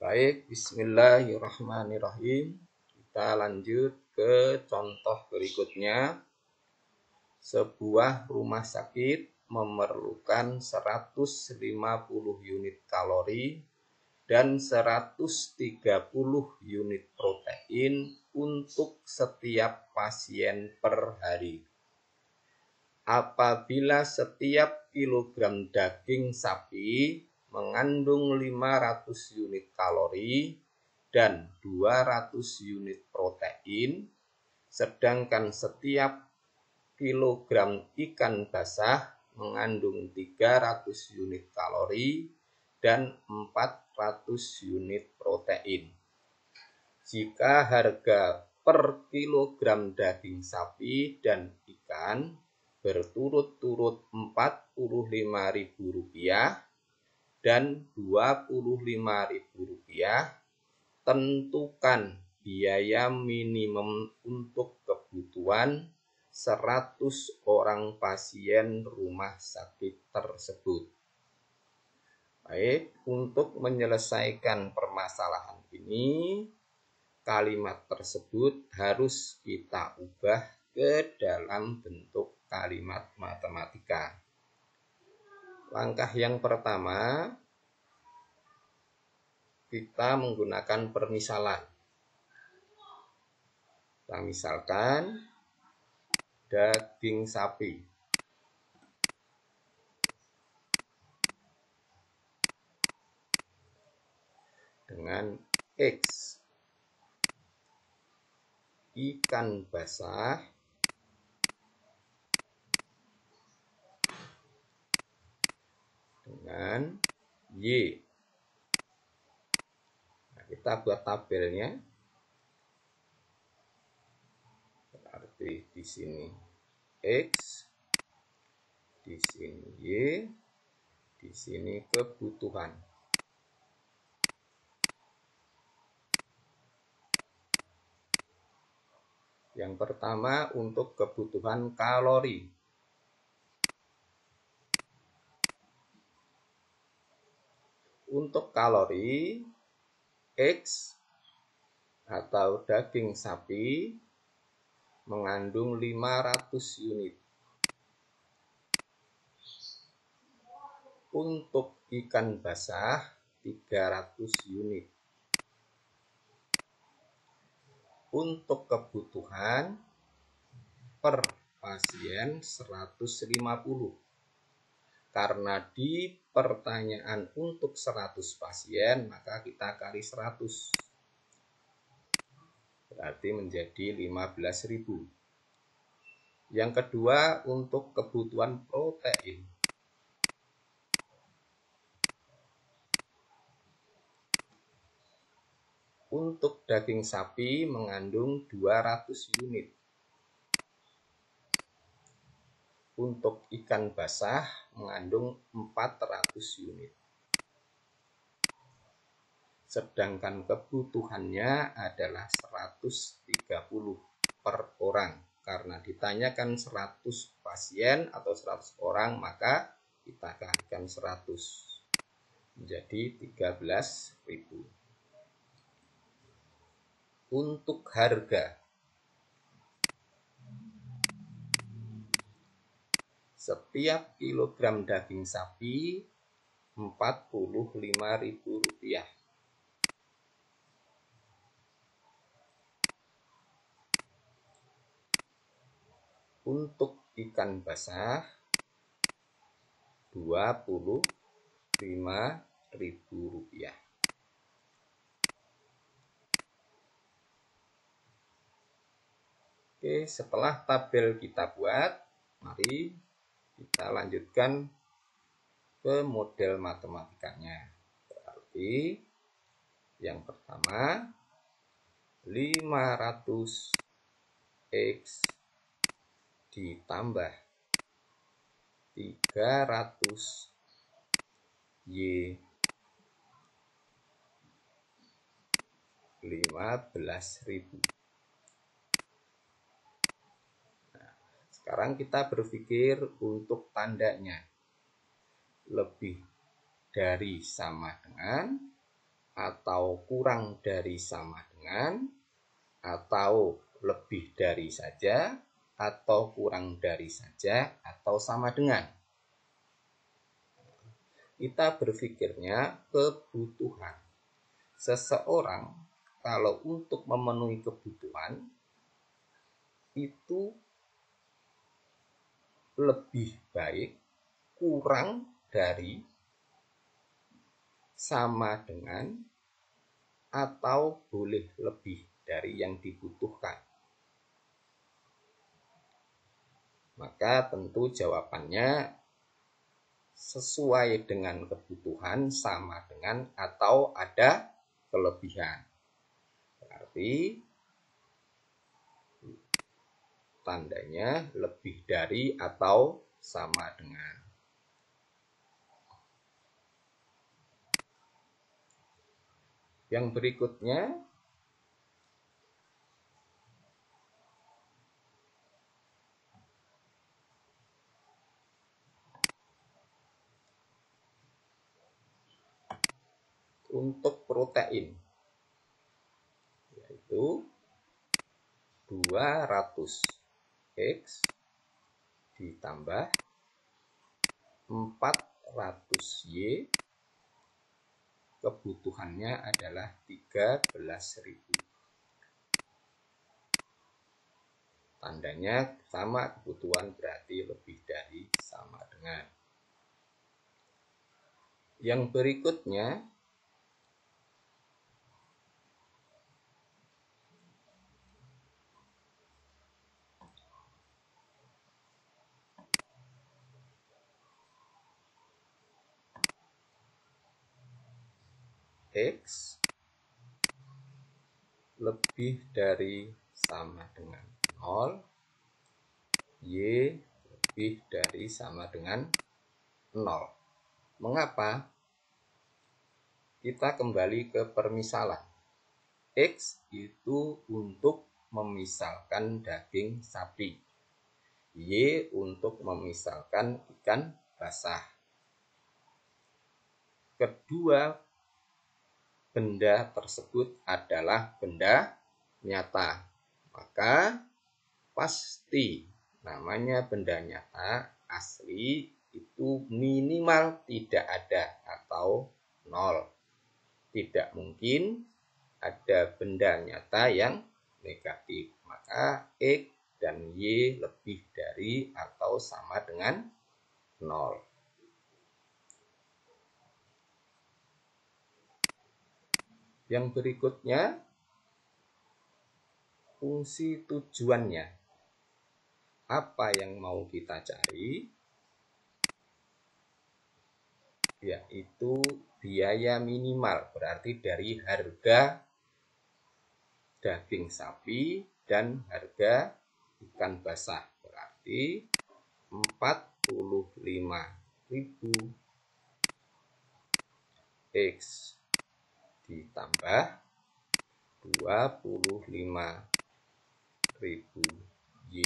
Baik, bismillahirrahmanirrahim. Kita lanjut ke contoh berikutnya. Sebuah rumah sakit memerlukan 150 unit kalori dan 130 unit protein untuk setiap pasien per hari. Apabila setiap kilogram daging sapi mengandung 500 unit kalori dan 200 unit protein, sedangkan setiap kilogram ikan basah mengandung 300 unit kalori dan 400 unit protein. Jika harga per kilogram daging sapi dan ikan berturut-turut Rp45.000 dan Rp25.000, tentukan biaya minimum untuk kebutuhan 100 orang pasien rumah sakit tersebut. Baik, untuk menyelesaikan permasalahan ini, kalimat tersebut harus kita ubah ke dalam bentuk kalimat matematika. Langkah yang pertama, kita menggunakan permisalan. Kita misalkan daging sapi dengan X, ikan basah dengan Y. Nah, kita buat tabelnya. Berarti di sini X, di sini Y, di sini kebutuhan. Yang pertama untuk kebutuhan kalori. Untuk kalori, X atau daging sapi mengandung 500 unit. Untuk ikan basah 300 unit. Untuk kebutuhan per pasien 150. Karena di pertanyaan untuk 100 pasien, maka kita kali 100. Berarti menjadi 15.000. Yang kedua untuk kebutuhan protein. Untuk daging sapi mengandung 200 unit. Untuk ikan basah mengandung 400 unit. Sedangkan kebutuhannya adalah 130 per orang. Karena ditanyakan 100 pasien atau 100 orang, maka kita kalikan 100. Menjadi 13.000. Untuk harga, setiap kilogram daging sapi Rp45.000. Untuk ikan basah Rp25.000. Oke, setelah tabel kita buat, mari kita lanjutkan ke model matematikanya. Berarti yang pertama 500 X ditambah 300 Y 15.000. Sekarang kita berpikir untuk tandanya. Lebih dari sama dengan atau kurang dari sama dengan, atau lebih dari saja, atau kurang dari saja, atau sama dengan. Kita berpikirnya kebutuhan. Seseorang kalau untuk memenuhi kebutuhan itu lebih baik kurang dari, sama dengan, atau boleh lebih dari yang dibutuhkan. Maka tentu jawabannya sesuai dengan kebutuhan, sama dengan, atau ada kelebihan. Berarti tandanya lebih dari atau sama dengan. Yang berikutnya untuk protein, yaitu 200X ditambah 400Y, kebutuhannya adalah 13.000. Tandanya sama kebutuhan berarti lebih dari, sama dengan. Yang berikutnya X lebih dari sama dengan 0, Y lebih dari sama dengan 0. Mengapa? Kita kembali ke permisalan. X itu untuk memisalkan daging sapi, Y untuk memisalkan ikan basah. Kedua benda tersebut adalah benda nyata, maka pasti namanya benda nyata asli itu minimal tidak ada atau 0. Tidak mungkin ada benda nyata yang negatif, maka X dan Y lebih dari atau sama dengan 0. Yang berikutnya, fungsi tujuannya. Apa yang mau kita cari? Yaitu biaya minimal, berarti dari harga daging sapi dan harga ikan basah, berarti 45.000 X ditambah 25.000 Y.